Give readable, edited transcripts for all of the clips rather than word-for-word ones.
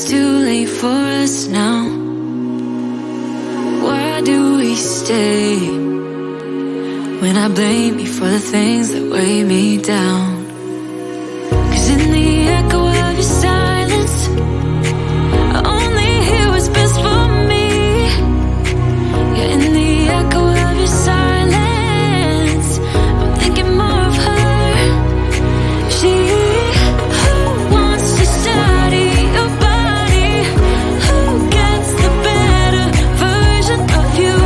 it's too late for us now. Why do we stay when I blame you for the things that weigh me down? 'Cause in the echo of your silence, I only hear what's best for me. Yeah, in the echo of your silence, I'm thinking more of her. She who wants to study your body, who gets the better version of you.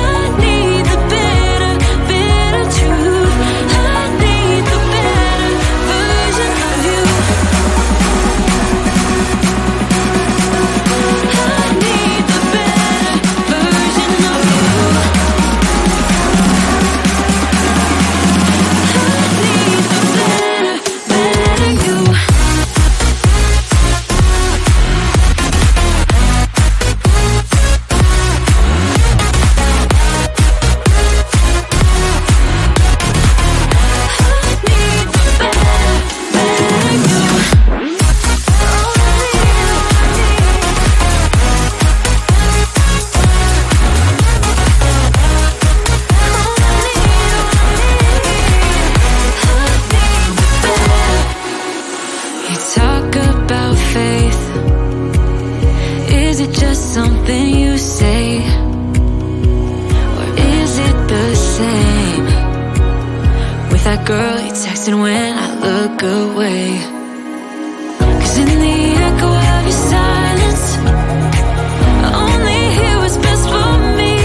I need the better, bitter truth. I need the better version of you. I need the better version of you. I need the better you. You talk about faith. Is it just something you say? Or is it the same with that girl you texting when I look away? 'Cause in the echo of your silence, I only hear what's best for me.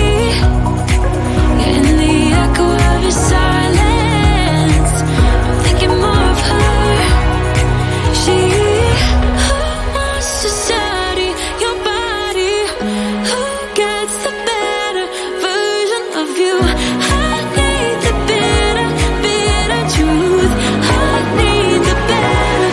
Yeah, in the echo of your silence, I'm thinking more of her. She who wants to study your body, who gets the better version of you. I need the bitter, bitter truth. I need the better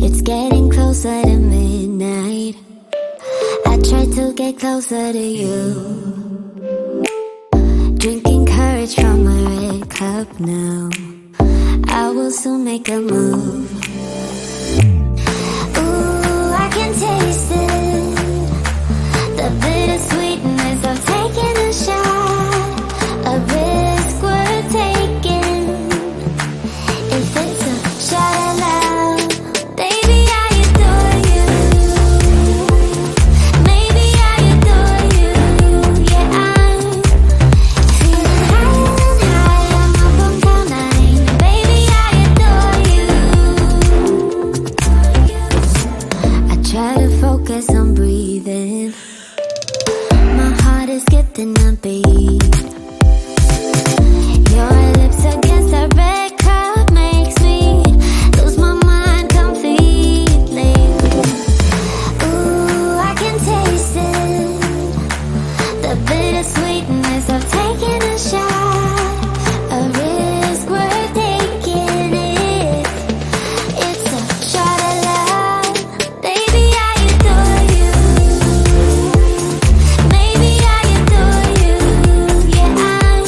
It's getting closer to midnight. I try to get closer to you. Drinking courage from a red cup now. I will soon make a move. Ooh, I can taste it. The bittersweetness of taking a shot. A risk worth taking. If it's a shot at love, baby, I adore you. Maybe I adore you. Yeah, I'm feeling higher and higher. I'm up on cloud nine. Baby, I adore you. I try to focus on breathing. My heart is skipping a beat. Your lips against a red cup makes me lose my mind completely. Ooh, I can taste it. The bittersweetness of taking a shot. A risk worth taking it. It's a shot at love. Baby, I adore you. Maybe I adore you. Yeah, I'm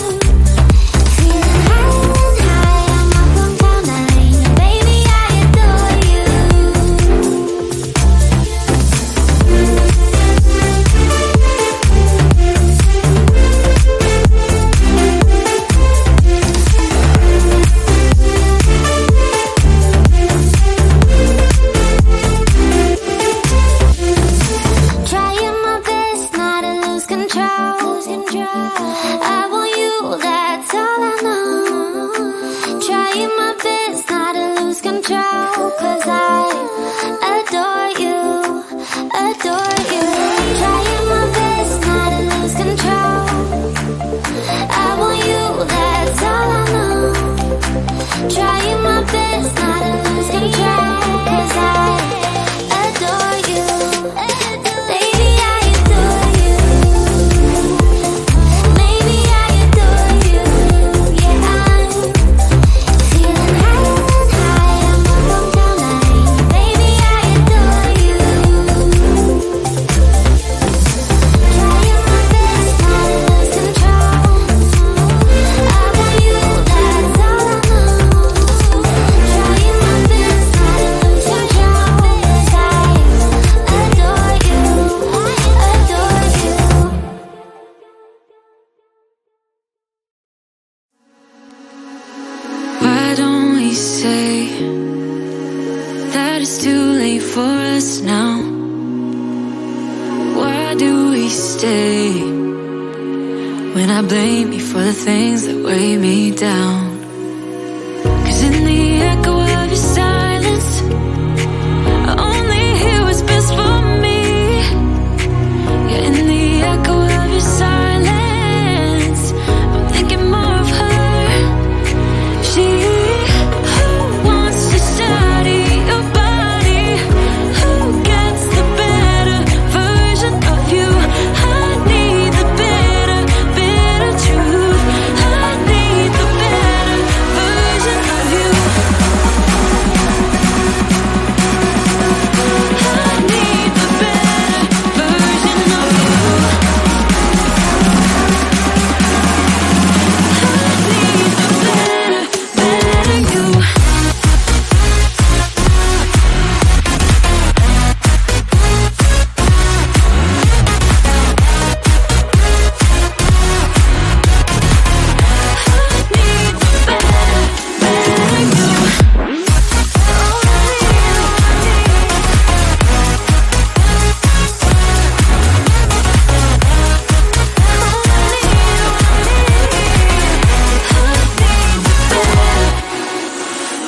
feeling higher and higher. I'm up on cloud nine. Baby, I adore you. Trying my best not to lose control. I want you, that's all I know. Trying my best not to lose control. 'Cause I adore you, adore you. Trying my best not to lose control. I want you, that's all I know. Trying my best not to lose control. 'Cause I adore you. Baby, I adore you. Maybe I adore you. Yeah, I'm feeling higher and higher. I'm up on cloud nine. Baby, I adore you. Trying my best not to lose control. I want you, that's all I know. Trying my best not to lose control. 'Cause I adore you, adore you. Why don't we say that it's too late for us now? Why do we stay when I blame you for the things that weigh me down? 'Cause in the echo of your silence, I only hear what's best for me. Yeah, in the echo of your silence, I'm thinking more of her. She who wants to study your body, who gets the better version of you. I need the better, bitter truth. I need the better version of you. I need the better version of you. I need the better, better you.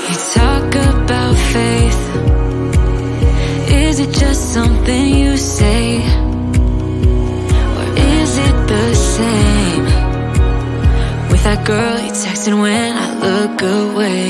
You talk about faith. Is it just something you say? Or is it the same with that girl you texted when I look away?